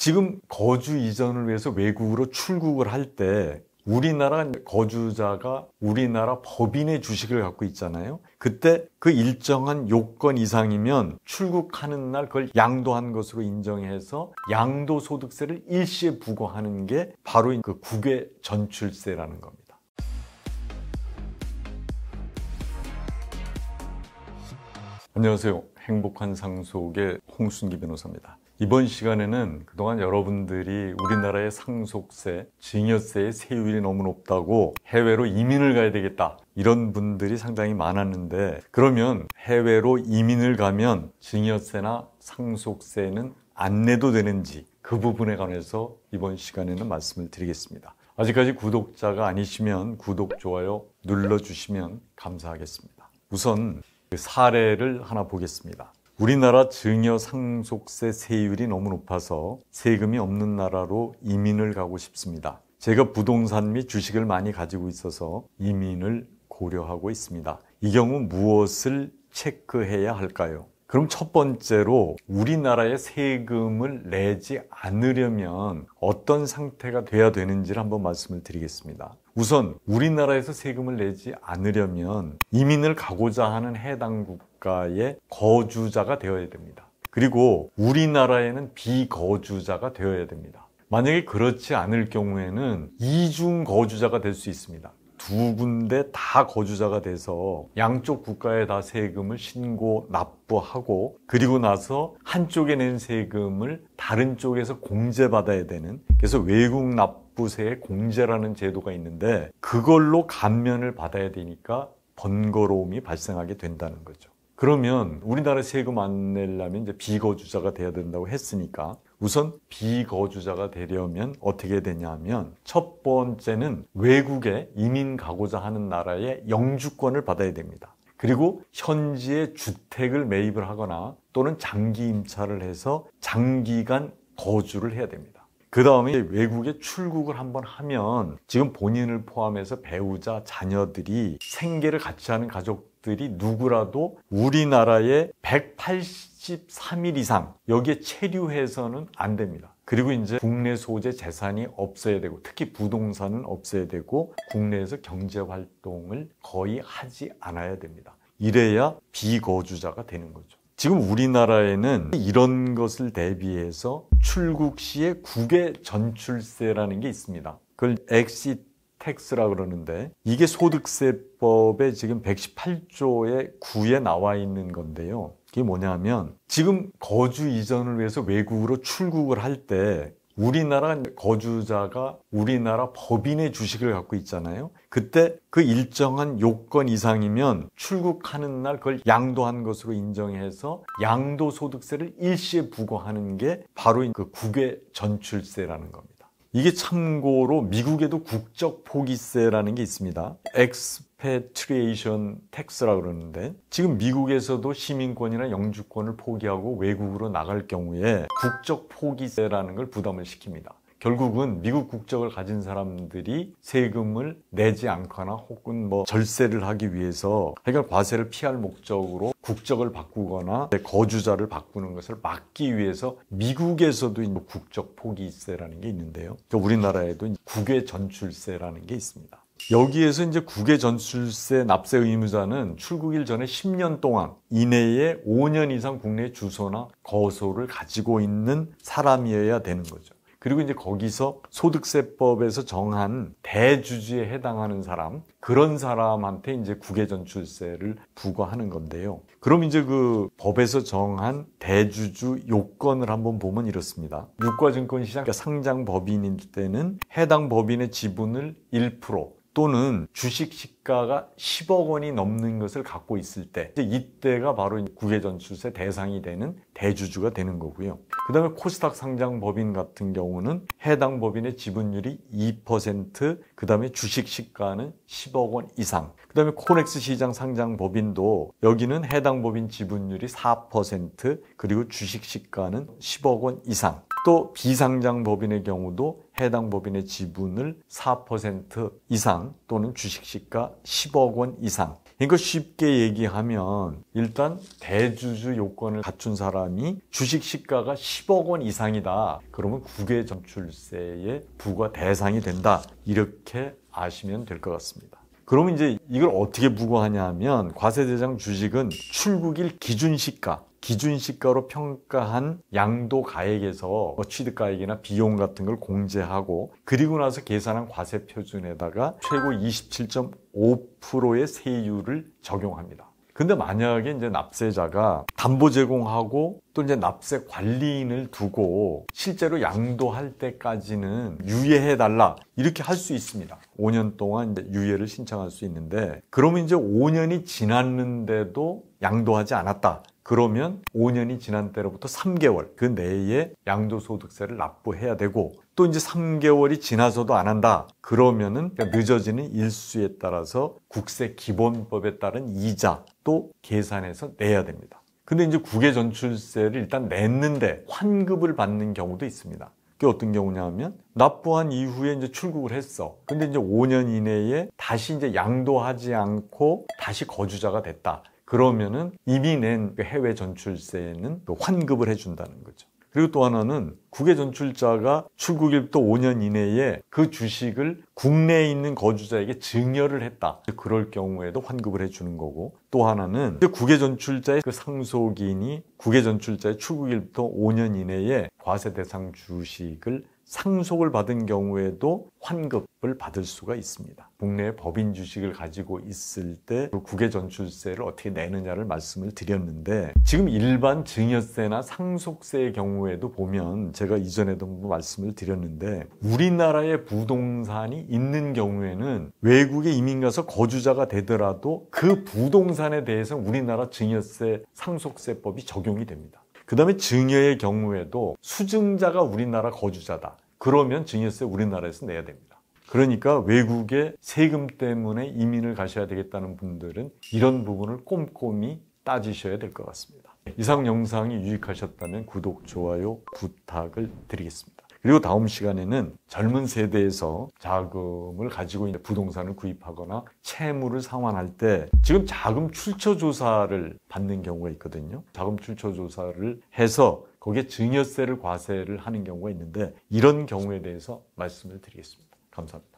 지금 거주 이전을 위해서 외국으로 출국을 할 때 우리나라 거주자가 우리나라 법인의 주식을 갖고 있잖아요. 그때 그 일정한 요건 이상이면 출국하는 날 그걸 양도한 것으로 인정해서 양도소득세를 일시에 부과하는 게 바로 그 국외 전출세라는 겁니다. 안녕하세요. 행복한 상속의 홍순기 변호사입니다. 이번 시간에는 그동안 여러분들이 우리나라의 상속세, 증여세의 세율이 너무 높다고 해외로 이민을 가야 되겠다 이런 분들이 상당히 많았는데, 그러면 해외로 이민을 가면 증여세나 상속세는 안 내도 되는지 그 부분에 관해서 이번 시간에는 말씀을 드리겠습니다. 아직까지 구독자가 아니시면 구독, 좋아요 눌러주시면 감사하겠습니다. 우선 그 사례를 하나 보겠습니다. 우리나라 증여 상속세 세율이 너무 높아서 세금이 없는 나라로 이민을 가고 싶습니다. 제가 부동산 및 주식을 많이 가지고 있어서 이민을 고려하고 있습니다. 이 경우 무엇을 체크해야 할까요? 그럼 첫 번째로 우리나라에 세금을 내지 않으려면 어떤 상태가 돼야 되는지를 한번 말씀을 드리겠습니다. 우선 우리나라에서 세금을 내지 않으려면 이민을 가고자 하는 해당 국가의 거주자가 되어야 됩니다. 그리고 우리나라에는 비거주자가 되어야 됩니다. 만약에 그렇지 않을 경우에는 이중 거주자가 될 수 있습니다. 두 군데 다 거주자가 돼서 양쪽 국가에 다 세금을 신고 납부하고, 그리고 나서 한쪽에 낸 세금을 다른 쪽에서 공제받아야 되는, 그래서 외국 납부세의 공제라는 제도가 있는데 그걸로 감면을 받아야 되니까 번거로움이 발생하게 된다는 거죠. 그러면 우리나라 세금 안 내려면 이제 비거주자가 돼야 된다고 했으니까, 우선 비거주자가 되려면 어떻게 되냐 하면, 첫 번째는 외국에 이민 가고자 하는 나라의 영주권을 받아야 됩니다. 그리고 현지에 주택을 매입을 하거나 또는 장기 임차를 해서 장기간 거주를 해야 됩니다. 그 다음에 외국에 출국을 한번 하면 지금 본인을 포함해서 배우자, 자녀들이 생계를 같이 하는 가족들이 누구라도 우리나라에 183일 이상 여기에 체류해서는 안 됩니다. 그리고 이제 국내 소재 재산이 없어야 되고, 특히 부동산은 없어야 되고, 국내에서 경제 활동을 거의 하지 않아야 됩니다. 이래야 비거주자가 되는 거죠. 지금 우리나라에는 이런 것을 대비해서 출국 시에 국외 전출세라는 게 있습니다. 그걸 엑시트 텍스라고 그러는데, 이게 소득세법에 지금 118조의 9에 나와 있는 건데요. 이게 뭐냐면, 지금 거주 이전을 위해서 외국으로 출국을 할 때 우리나라 거주자가 우리나라 법인의 주식을 갖고 있잖아요. 그때 그 일정한 요건 이상이면 출국하는 날 그걸 양도한 것으로 인정해서 양도소득세를 일시에 부과하는 게 바로 그 국외 전출세라는 겁니다. 이게 참고로 미국에도 국적 포기세라는 게 있습니다. expatriation tax라고 그러는데, 지금 미국에서도 시민권이나 영주권을 포기하고 외국으로 나갈 경우에 국적 포기세라는 걸 부담을 시킵니다. 결국은 미국 국적을 가진 사람들이 세금을 내지 않거나 혹은 절세를 하기 위해서, 그러니까 과세를 피할 목적으로 국적을 바꾸거나 거주자를 바꾸는 것을 막기 위해서 미국에서도 국적 포기세라는 게 있는데요. 우리나라에도 국외 전출세라는 게 있습니다. 여기에서 이제 국외 전출세 납세 의무자는 출국일 전에 10년 동안 이내에 5년 이상 국내 주소나 거소를 가지고 있는 사람이어야 되는 거죠. 그리고 이제 거기서 소득세법에서 정한 대주주에 해당하는 사람, 그런 사람한테 이제 국외 전출세를 부과하는 건데요. 그럼 이제 그 법에서 정한 대주주 요건을 한번 보면 이렇습니다. 유가증권시장 상장 법인일 때는 해당 법인의 지분을 1% 또는 주식 시가가 10억 원이 넘는 것을 갖고 있을 때, 이때가 바로 국외 전출세 대상이 되는 대주주가 되는 거고요. 그 다음에 코스닥 상장 법인 같은 경우는 해당 법인의 지분율이 2%, 그 다음에 주식 시가는 10억 원 이상. 그 다음에 코넥스 시장 상장 법인도 여기는 해당 법인 지분율이 4%, 그리고 주식 시가는 10억 원 이상. 또 비상장 법인의 경우도 해당 법인의 지분을 4% 이상 또는 주식 시가 10억 원 이상. 그러니까 쉽게 얘기하면 일단 대주주 요건을 갖춘 사람이 주식 시가가 10억 원 이상이다. 그러면 국외전출세의 부과 대상이 된다. 이렇게 아시면 될 것 같습니다. 그러면 이제 이걸 어떻게 부과하냐 하면 과세대상 주식은 출국일 기준시가로 평가한 양도가액에서 취득가액이나 비용 같은 걸 공제하고 그리고 나서 계산한 과세표준에다가 최고 27.5%의 세율을 적용합니다. 근데 만약에 이제 납세자가 담보 제공하고 또 이제 납세 관리인을 두고 실제로 양도할 때까지는 유예해달라 이렇게 할 수 있습니다. 5년 동안 이제 유예를 신청할 수 있는데 그러면 이제 5년이 지났는데도 양도하지 않았다. 그러면 5년이 지난 때로부터 3개월 그 내에 양도소득세를 납부해야 되고 또 이제 3개월이 지나서도 안 한다. 그러면은 늦어지는 일수에 따라서 국세기본법에 따른 이자 또 계산해서 내야 됩니다. 근데 이제 국외전출세를 일단 냈는데 환급을 받는 경우도 있습니다. 그게 어떤 경우냐면 납부한 이후에 이제 출국을 했어. 근데 이제 5년 이내에 다시 이제 양도하지 않고 다시 거주자가 됐다. 그러면은 이미 낸 해외 전출세는 환급을 해준다는 거죠. 그리고 또 하나는 국외 전출자가 출국일부터 5년 이내에 그 주식을 국내에 있는 거주자에게 증여를 했다. 그럴 경우에도 환급을 해주는 거고 또 하나는 국외 전출자의 그 상속인이 국외 전출자의 출국일부터 5년 이내에 과세 대상 주식을 상속을 받은 경우에도 환급을 받을 수가 있습니다. 국내에 법인 주식을 가지고 있을 때 그 국외 전출세를 어떻게 내느냐를 말씀을 드렸는데 지금 일반 증여세나 상속세의 경우에도 보면 제가 이전에도 한번 말씀을 드렸는데 우리나라에 부동산이 있는 경우에는 외국에 이민 가서 거주자가 되더라도 그 부동산에 대해서 우리나라 증여세 상속세법이 적용이 됩니다. 그 다음에 증여의 경우에도 수증자가 우리나라 거주자다. 그러면 증여세 우리나라에서 내야 됩니다. 그러니까 외국에 세금 때문에 이민을 가셔야 되겠다는 분들은 이런 부분을 꼼꼼히 따지셔야 될 것 같습니다. 이상 영상이 유익하셨다면 구독, 좋아요 부탁을 드리겠습니다. 그리고 다음 시간에는 젊은 세대에서 자금을 가지고 있는 부동산을 구입하거나 채무를 상환할 때 지금 자금 출처 조사를 받는 경우가 있거든요. 자금 출처 조사를 해서 거기에 증여세를 과세를 하는 경우가 있는데 이런 경우에 대해서 말씀을 드리겠습니다. 감사합니다.